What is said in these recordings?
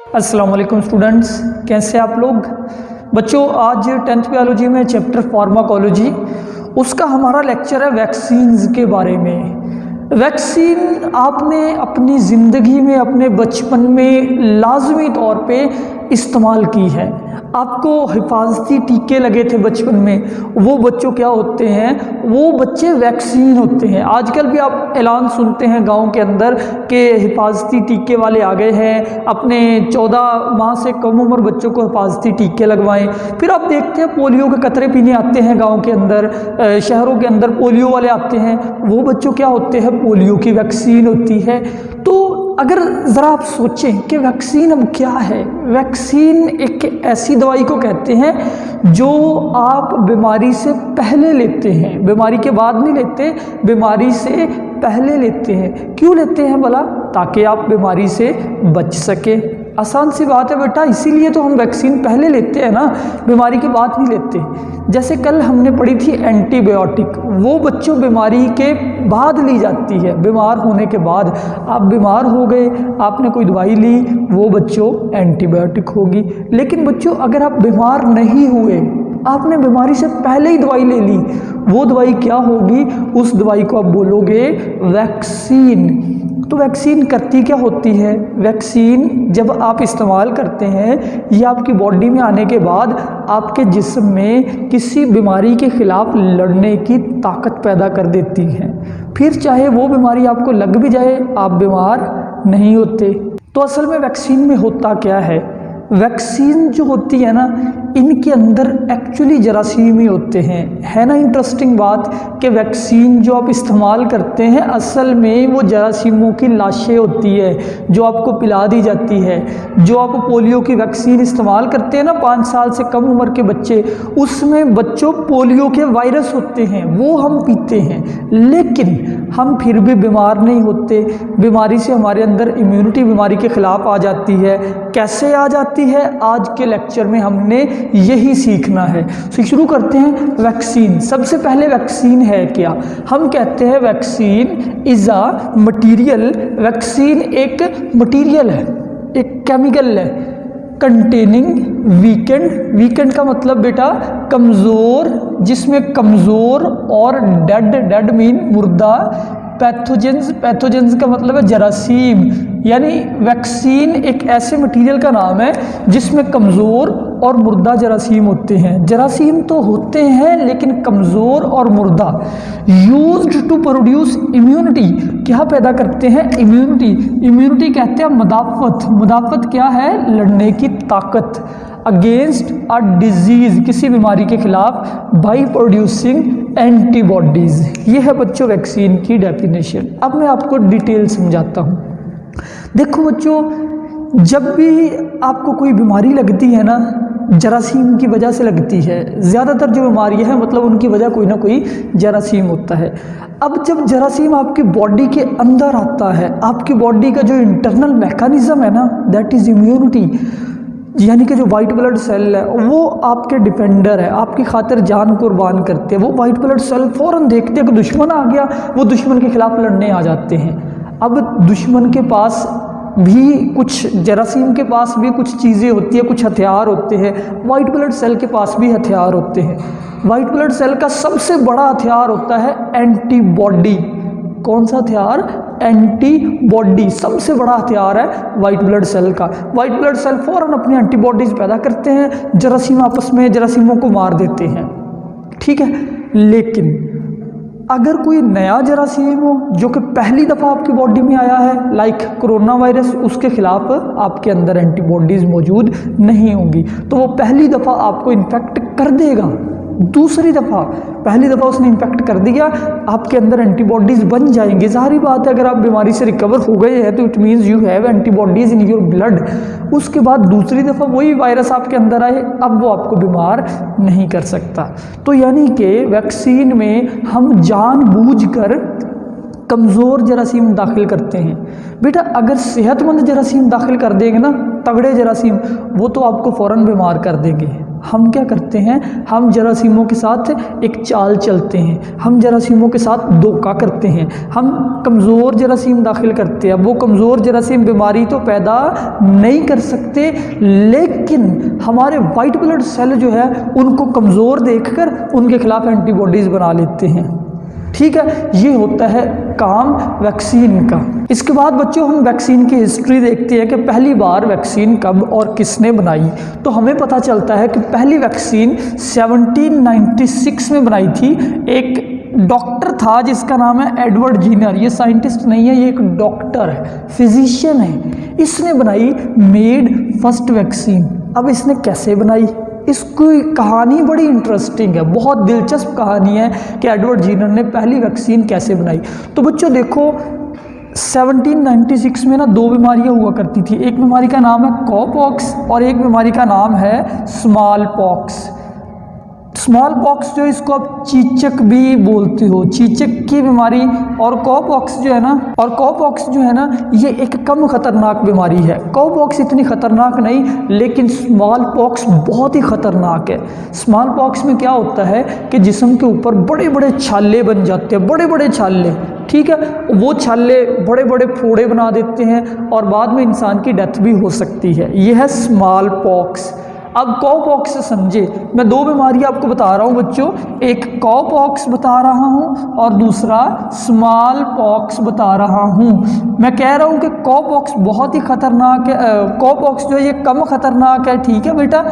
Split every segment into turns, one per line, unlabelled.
अस्सलाम वालेकुम स्टूडेंट्स, कैसे आप लोग। बच्चों, आज 10th बायोलॉजी में चैप्टर फार्माकोलॉजी, उसका हमारा लेक्चर है वैक्सीन्स के बारे में। वैक्सीन आपने अपनी ज़िंदगी में अपने बचपन में लाजमी तौर पे इस्तेमाल की है। आपको हिफाजती टीके लगे थे बचपन में, वो बच्चों क्या होते हैं, वो बच्चे वैक्सीन होते हैं। आजकल भी आप ऐलान सुनते हैं गांव के अंदर कि हिफाजती टीके वाले आ गए हैं, अपने 14 माह से कम उम्र बच्चों को हिफाजती टीके लगवाएं। फिर आप देखते हैं पोलियो के कतरे पीने आते हैं गाँव के अंदर, शहरों के अंदर पोलियो वाले आते हैं, वो बच्चों क्या होते हैं, पोलियो की वैक्सीन होती है। तो अगर ज़रा आप सोचें कि वैक्सीन अब क्या है। वैक्सीन एक ऐसी दवाई को कहते हैं जो आप बीमारी से पहले लेते हैं, बीमारी के बाद नहीं लेते, बीमारी से पहले लेते हैं। क्यों लेते हैं भला? ताकि आप बीमारी से बच सके। आसान सी बात है बेटा, इसीलिए तो हम वैक्सीन पहले लेते हैं ना, बीमारी के बाद नहीं लेते। जैसे कल हमने पढ़ी थी एंटीबायोटिक, वो बच्चों बीमारी के बाद ली जाती है, बीमार होने के बाद। आप बीमार हो गए, आपने कोई दवाई ली, वो बच्चों एंटीबायोटिक होगी। लेकिन बच्चों, अगर आप बीमार नहीं हुए, आपने बीमारी से पहले ही दवाई ले ली, वो दवाई क्या होगी? उस दवाई को आप बोलोगे वैक्सीन। तो वैक्सीन करती क्या होती है? वैक्सीन जब आप इस्तेमाल करते हैं, ये आपकी बॉडी में आने के बाद आपके जिस्म में किसी बीमारी के ख़िलाफ़ लड़ने की ताकत पैदा कर देती है। फिर चाहे वो बीमारी आपको लग भी जाए, आप बीमार नहीं होते। तो असल में वैक्सीन में होता क्या है? वैक्सीन जो होती है ना, इनके अंदर एक्चुअली जरासीम ही होते हैं। है ना इंटरेस्टिंग बात कि वैक्सीन जो आप इस्तेमाल करते हैं, असल में वो जरासीमों की लाशें होती है जो आपको पिला दी जाती है। जो आप पोलियो की वैक्सीन इस्तेमाल करते हैं ना, 5 साल से कम उम्र के बच्चे, उसमें बच्चों पोलियो के वायरस होते हैं, वो हम पीते हैं, लेकिन हम फिर भी बीमार नहीं होते। बीमारी से हमारे अंदर इम्यूनिटी बीमारी के ख़िलाफ़ आ जाती है। कैसे आ जाती है? आज के लेक्चर में हमने यही सीखना है। तो शुरू करते हैं वैक्सीन। सबसे पहले वैक्सीन है क्या? हम कहते हैं vaccine is a material. Vaccine एक मटीरियल है, एक केमिकल है, कंटेनिंग वीकेंड। वीकेंड का मतलब बेटा कमज़ोर, जिसमें कमज़ोर और डेड मीन मुर्दा, पैथोजेंस, पैथोजेंस का मतलब है जरासीम। यानी वैक्सीन एक ऐसे मटेरियल का नाम है जिसमें कमज़ोर और मुर्दा जरासीम होते हैं। जरासीम तो होते हैं लेकिन कमज़ोर और मुर्दा। यूज्ड टू प्रोड्यूस इम्यूनिटी, क्या पैदा करते हैं? इम्यूनिटी। इम्यूनिटी कहते हैं मुदाफ़त। मुदाफ़त क्या है? लड़ने की ताकत। अगेंस्ट अ डिजीज़, किसी बीमारी के खिलाफ, बाई प्रोड्यूसिंग एंटीबॉडीज़। ये है बच्चों वैक्सीन की डेफिनेशन। अब मैं आपको डिटेल समझाता हूँ। देखो बच्चों, जब भी आपको कोई बीमारी लगती है ना, जरासीम की वजह से लगती है। ज़्यादातर जो बीमारियाँ हैं मतलब उनकी वजह कोई ना कोई जरासीम होता है। अब जब जरासीम आपकी बॉडी के अंदर आता है, आपकी बॉडी का जो इंटरनल मैकेनिज़्म है ना, दैट इज़ इम्यूनिटी, यानी कि जो वाइट ब्लड सेल है वो आपके डिफेंडर है, आपकी खातिर जान कुर्बान करते हैं। वो वाइट ब्लड सेल फ़ौरन देखते हैं कि दुश्मन आ गया, वो दुश्मन के ख़िलाफ़ लड़ने आ जाते हैं। अब दुश्मन के पास भी कुछ, जरासीम के पास भी कुछ चीज़ें होती है, कुछ हथियार होते हैं। वाइट ब्लड सेल के पास भी हथियार होते हैं। वाइट ब्लड सेल का सबसे बड़ा हथियार होता है एंटीबॉडी। कौन सा हथियार? एंटीबॉडी सबसे बड़ा हथियार है वाइट ब्लड सेल का। वाइट ब्लड सेल फ़ौरन अपनी एंटीबॉडीज़ पैदा करते हैं, जरासीम आपस में जरासीमों को मार देते हैं, ठीक है। लेकिन अगर कोई नया जरासीम हो जो कि पहली दफ़ा आपकी बॉडी में आया है, लाइक कोरोना वायरस, उसके खिलाफ आपके अंदर एंटीबॉडीज़ मौजूद नहीं होंगी, तो वो पहली दफ़ा आपको इन्फेक्ट कर देगा। दूसरी दफ़ा, पहली दफ़ा उसने इन्फेक्ट कर दिया, आपके अंदर एंटीबॉडीज़ बन जाएंगी। ज़ाहिर बात है, अगर आप बीमारी से रिकवर हो गए हैं तो it means you have antibodies in your blood. उसके बाद दूसरी दफ़ा वही वायरस आपके अंदर आए, अब वो आपको बीमार नहीं कर सकता। तो यानी कि वैक्सीन में हम जानबूझकर कमज़ोर जरासीम दाखिल करते हैं। बेटा, अगर सेहतमंद जरासीम दाखिल कर देंगे ना, तगड़े जरासीम, वो तो आपको फ़ौरन बीमार कर देंगे। हम क्या करते हैं, हम जरासीमों के साथ एक चाल चलते हैं, हम जरासीमों के साथ धोखा करते हैं, हम कमज़ोर जरासीम दाखिल करते हैं। वो कमज़ोर जरासीम बीमारी तो पैदा नहीं कर सकते, लेकिन हमारे वाइट ब्लड सेल जो है उनको कमज़ोर देखकर उनके खिलाफ एंटीबॉडीज़ बना लेते हैं। ठीक है, ये होता है काम वैक्सीन का। इसके बाद बच्चों हम वैक्सीन की हिस्ट्री देखते हैं कि पहली बार वैक्सीन कब और किसने बनाई। तो हमें पता चलता है कि पहली वैक्सीन 1796 में बनाई थी। एक डॉक्टर था जिसका नाम है एडवर्ड जीनर। ये साइंटिस्ट नहीं है, ये एक डॉक्टर है, फिजिशियन है। इसने बनाई मेड फर्स्ट वैक्सीन। अब इसने कैसे बनाई, इसकी कहानी बड़ी इंटरेस्टिंग है, बहुत दिलचस्प कहानी है कि एडवर्ड जीनर ने पहली वैक्सीन कैसे बनाई। तो बच्चों देखो 1796 में ना दो बीमारियां हुआ करती थी। एक बीमारी का नाम है कॉपॉक्स और एक बीमारी का नाम है स्मॉल पॉक्स। स्मॉल पॉक्स जो इसको आप चीचक भी बोलते हो, चीचक की बीमारी। और कॉपॉक्स जो है ना, ये एक कम खतरनाक बीमारी है। कॉपॉक्स इतनी खतरनाक नहीं, लेकिन स्मॉल पॉक्स बहुत ही खतरनाक है। स्मॉल पॉक्स में क्या होता है कि जिस्म के ऊपर बड़े बड़े छाले बन जाते हैं, बड़े बड़े छाले। ठीक है, वो छाले बड़े बड़े फोड़े बना देते हैं और बाद में इंसान की डेथ भी हो सकती है। यह है स्मॉल पॉक्स। अब कॉपॉक्स से समझे, मैं दो बीमारी आपको बता रहा हूँ बच्चों, एक कॉपॉक्स बता रहा हूँ और दूसरा स्मॉल पॉक्स बता रहा हूँ। मैं कह रहा हूँ कि कॉपॉक्स बहुत ही खतरनाक है, कॉपॉक्स जो है ये कम खतरनाक है, ठीक है बेटा,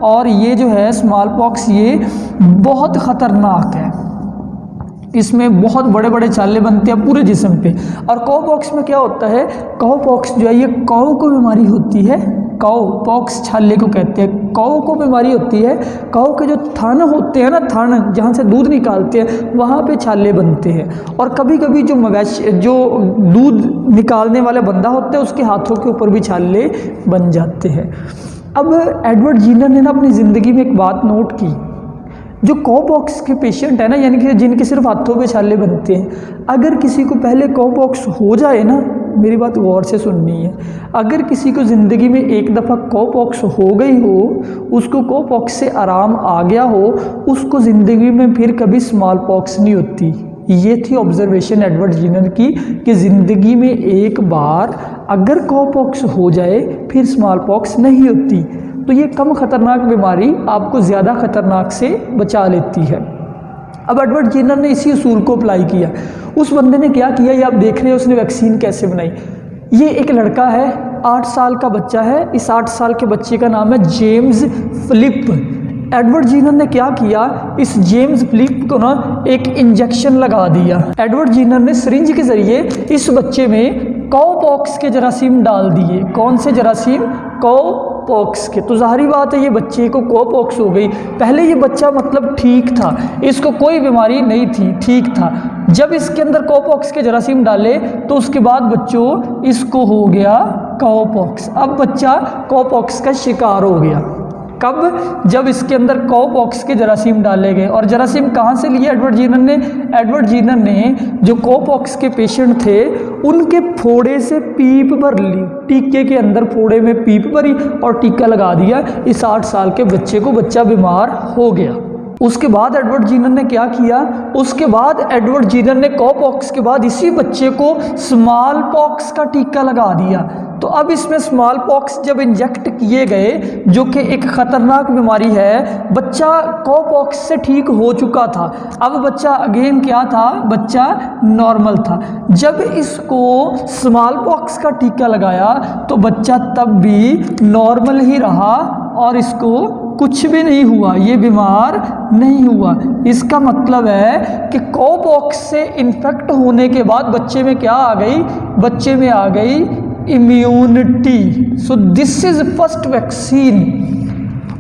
और ये जो है स्मॉल पॉक्स ये बहुत खतरनाक है। इसमें बहुत बड़े बड़े छाले बनते हैं पूरे जिस्म पे। और कॉपॉक्स में क्या होता है, कॉपॉक्स जो है ये कौ को बीमारी होती है। कौ पॉक्स छाले को कहते हैं, कौ को बीमारी होती है। कौ के जो थन होते हैं ना, थन जहाँ से दूध निकालते हैं वहाँ पे छाले बनते हैं। और कभी कभी जो मवेशी जो दूध निकालने वाला बंदा होता है उसके हाथों के ऊपर भी छाले बन जाते हैं। अब एडवर्ड जीनर ने ना अपनी ज़िंदगी में एक बात नोट की, जो कॉपॉक्स के पेशेंट है ना, यानी कि जिनके सिर्फ हाथों पे छाले बनते हैं, अगर किसी को पहले कॉपॉक्स हो जाए ना, मेरी बात गौर से सुननी है, अगर किसी को ज़िंदगी में एक दफ़ा कॉपॉक्स हो गई हो, उसको कॉपॉक्स से आराम आ गया हो, उसको ज़िंदगी में फिर कभी स्मॉल पॉक्स नहीं होती। ये थी ऑब्जर्वेशन एडवर्ड जीनर की कि ज़िंदगी में एक बार अगर कॉपॉक्स हो जाए फिर स्मॉल पॉक्स नहीं होती। तो ये कम खतरनाक बीमारी आपको ज़्यादा खतरनाक से बचा लेती है। अब एडवर्ड जीनर ने इसी उसूल को अप्लाई किया। उस बंदे ने क्या किया, ये आप देख रहे हो उसने वैक्सीन कैसे बनाई। ये एक लड़का है, 8 साल का बच्चा है। इस 8 साल के बच्चे का नाम है जेम्स फिलिप। एडवर्ड जीनर ने क्या किया, इस जेम्स फिलिप को ना एक इंजेक्शन लगा दिया। एडवर्ड जीनर ने सिरिंज के ज़रिए इस बच्चे में कॉपॉक्स के जरासीम डाल दिए। कौन से जरासीम, कॉपॉक्स के। तो ज़ाहिरी बात है ये बच्चे को कॉपॉक्स हो गई। पहले ये बच्चा मतलब ठीक था, इसको कोई बीमारी नहीं थी, ठीक था। जब इसके अंदर कॉपॉक्स के जरासीम डाले तो उसके बाद बच्चों इसको हो गया कॉपॉक्स। अब बच्चा कॉपॉक्स का शिकार हो गया। कब, जब इसके अंदर कॉपॉक्स के जरासीम डाले गए। और जरासीम कहाँ से लिए एडवर्ड जीनर ने, एडवर्ड जीनर ने जो कॉपॉक्स के पेशेंट थे उनके फोड़े से पीप भर ली, टीके के अंदर फोड़े में पीप भरी और टीका लगा दिया। इस 8 साल के बच्चे को, बच्चा बीमार हो गया। उसके बाद एडवर्ड जीनर ने क्या किया, उसके बाद एडवर्ड जीनर ने कॉपॉक्स के बाद इसी बच्चे को स्मॉल पॉक्स का टीका लगा दिया। तो अब इसमें स्मॉल पॉक्स जब इंजेक्ट किए गए, जो कि एक ख़तरनाक बीमारी है, बच्चा कॉपॉक्स से ठीक हो चुका था। अब बच्चा अगेन क्या था, बच्चा नॉर्मल था। जब इसको स्मॉल पॉक्स का टीका लगाया तो बच्चा तब भी नॉर्मल ही रहा और इसको कुछ भी नहीं हुआ, ये बीमार नहीं हुआ। इसका मतलब है कि कॉपॉक्स से इन्फेक्ट होने के बाद बच्चे में क्या आ गई, बच्चे में आ गई immunity. So this is first vaccine.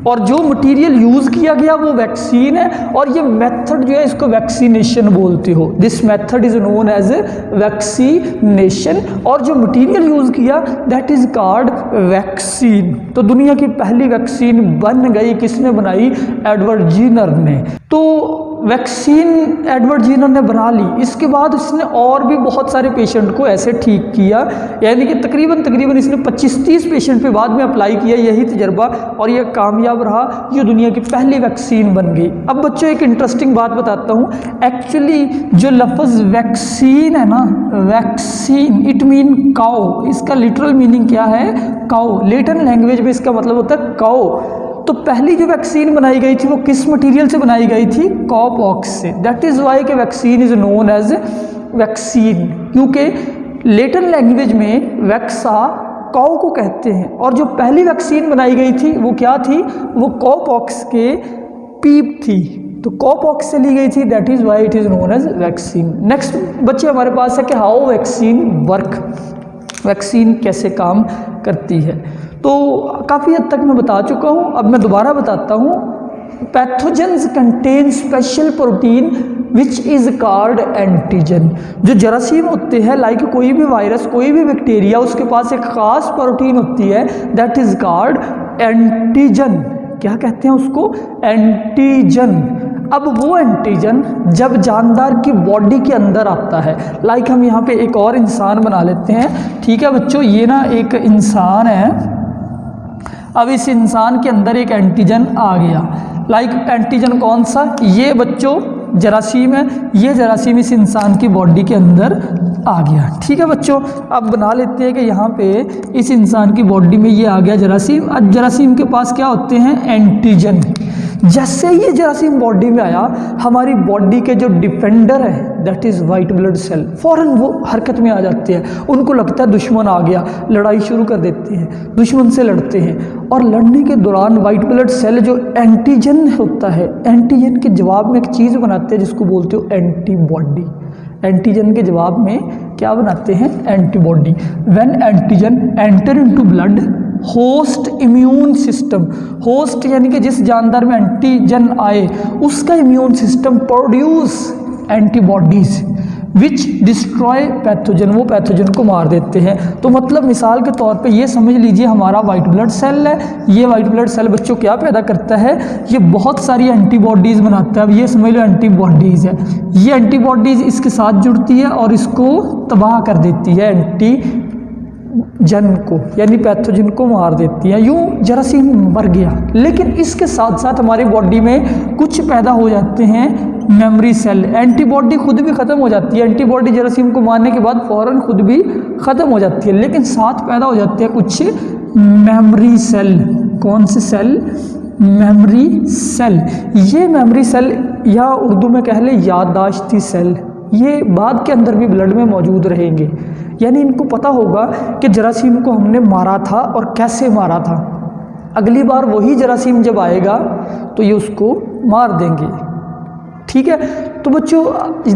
और जो मटेरियल यूज़ किया गया वो वैक्सीन है। और ये मेथड जो है इसको वैक्सीनेशन बोलते हो। This method is known as vaccination. और जो मटेरियल यूज़ किया दैट इज कॉल्ड वैक्सीन। तो दुनिया की पहली वैक्सीन बन गई, किसने बनाई, एडवर्ड जीनर ने। तो वैक्सीन एडवर्ड जेनर ने बना ली, इसके बाद इसने और भी बहुत सारे पेशेंट को ऐसे ठीक किया, यानी कि तकरीबन इसने 25-30 पेशेंट पे बाद में अप्लाई किया यही तजर्बा, और ये कामयाब रहा, ये दुनिया की पहली वैक्सीन बन गई। अब बच्चों एक इंटरेस्टिंग बात बताता हूँ, एक्चुअली जो लफ्ज़ वैक्सीन है ना, वैक्सीन इट मीन काउ, इसका लिटरल मीनिंग क्या है, काउ। लेटिन लैंग्वेज में इसका मतलब होता है काउ। तो पहली जो वैक्सीन बनाई गई थी वो किस मटेरियल से बनाई गई थी, कॉपॉक्स से। दैट इज़ वाई के vaccine is known as vaccine, क्योंकि लेटिन लैंग्वेज में वैक्सा काउ को कहते हैं, और जो पहली वैक्सीन बनाई गई थी वो क्या थी, वो कॉपॉक्स के पीप थी, तो कॉपॉक्स से ली गई थी। That is why it is known as vaccine. Next बच्चे हमारे पास है कि हाउ वैक्सीन वर्क, वैक्सीन कैसे काम करती है। तो काफ़ी हद तक मैं बता चुका हूँ, अब मैं दोबारा बताता हूँ। Pathogens contain special protein which is called antigen. जो जरासीम होते हैं, लाइक कोई भी वायरस, कोई भी बैक्टीरिया, उसके पास एक ख़ास प्रोटीन होती है, दैट इज़ कॉल्ड एंटीजन। क्या कहते हैं उसको, एंटीजन। अब वो एंटीजन जब जानदार की बॉडी के अंदर आता है, लाइक हम यहाँ पे एक और इंसान बना लेते हैं, ठीक है बच्चों, ये ना एक इंसान है, अब इस इंसान के अंदर एक एंटीजन आ गया, लाइक एंटीजन कौन सा, ये बच्चों जरासीम है, ये जरासीम इस इंसान की बॉडी के अंदर आ गया, ठीक है बच्चों। अब बना लेते हैं कि यहाँ पे इस इंसान की बॉडी में ये आ गया जरासीम। अब जरासीम के पास क्या होते हैं, एंटीजन। जैसे ये जरासीम बॉडी में आया, हमारी बॉडी के जो डिफेंडर है, that is white blood cell, फ़ौरन वो हरकत में आ जाते हैं। उनको लगता है दुश्मन आ गया, लड़ाई शुरू कर देते हैं, दुश्मन से लड़ते हैं, और लड़ने के दौरान वाइट ब्लड सेल जो एंटीजन होता है, एंटीजन के जवाब में एक चीज़ बनाते हैं जिसको बोलते हो एंटीबॉडी। एंटीजन के जवाब में क्या बनाते हैं, antibody. When antigen enter into blood, host immune system, host यानी कि जिस जानदार में एंटीजन आए उसका इम्यून सिस्टम प्रोड्यूस एंटीबॉडीज विच डिस्ट्रॉय पैथोजन, वो पैथोजन को मार देते हैं। तो मतलब मिसाल के तौर पे ये समझ लीजिए हमारा वाइट ब्लड सेल है, ये वाइट ब्लड सेल बच्चों क्या पैदा करता है, ये बहुत सारी एंटीबॉडीज़ बनाता है। अब ये समझ लो एंटीबॉडीज़ है, ये एंटीबॉडीज़ इसके साथ जुड़ती है और इसको तबाह कर देती है, एंटीजन को यानी पैथोजन को मार देती है। यूँ जरासीम मर गया, लेकिन इसके साथ साथ हमारी बॉडी में कुछ पैदा हो जाते हैं मेमोरी सेल। एंटीबॉडी खुद भी ख़त्म हो जाती है, एंटीबॉडी जरासीम को मारने के बाद फ़ौरन खुद भी ख़त्म हो जाती है, लेकिन साथ पैदा हो जाते हैं कुछ मेमोरी सेल। कौन से सेल, मेमोरी सेल। ये मेमोरी सेल या उर्दू में कह ले याददाश्ती सेल, ये बाद के अंदर भी ब्लड में मौजूद रहेंगे, यानी इनको पता होगा कि जरासीम को हमने मारा था और कैसे मारा था। अगली बार वही जरासीम जब आएगा तो ये उसको मार देंगे, ठीक है। तो बच्चों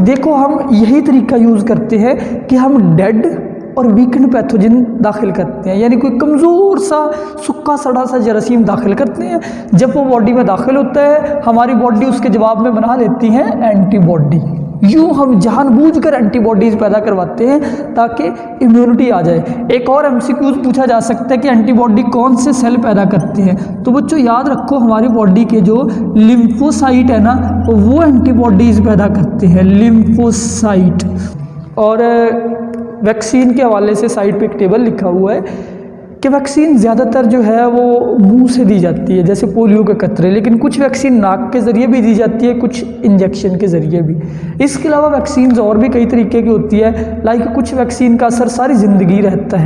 देखो, हम यही तरीका यूज़ करते हैं कि हम डेड और वीकेंड पैथोजन दाखिल करते हैं, यानी कोई कमज़ोर सा सूखा सड़ा सा जरासीम दाखिल करते हैं। जब वो बॉडी में दाखिल होता है, हमारी बॉडी उसके जवाब में बना लेती है एंटीबॉडी। यूँ हम जानबूझकर एंटीबॉडीज़ पैदा करवाते हैं ताकि इम्यूनिटी आ जाए। एक और एमसीक्यूज पूछा जा सकता है कि एंटीबॉडी कौन से सेल पैदा करते हैं, तो बच्चों याद रखो हमारी बॉडी के जो लिम्फोसाइट है ना, वो एंटीबॉडीज़ पैदा करते हैं, लिम्फोसाइट। और वैक्सीन के हवाले से साइड पे एक टेबल लिखा हुआ है कि वैक्सीन ज़्यादातर जो है वो मुंह से दी जाती है, जैसे पोलियो के कतरे, लेकिन कुछ वैक्सीन नाक के ज़रिए भी दी जाती है, कुछ इंजेक्शन के ज़रिए भी। इसके अलावा वैक्सीन और भी कई तरीके की होती है, लाइक कुछ वैक्सीन का असर सारी ज़िंदगी रहता है।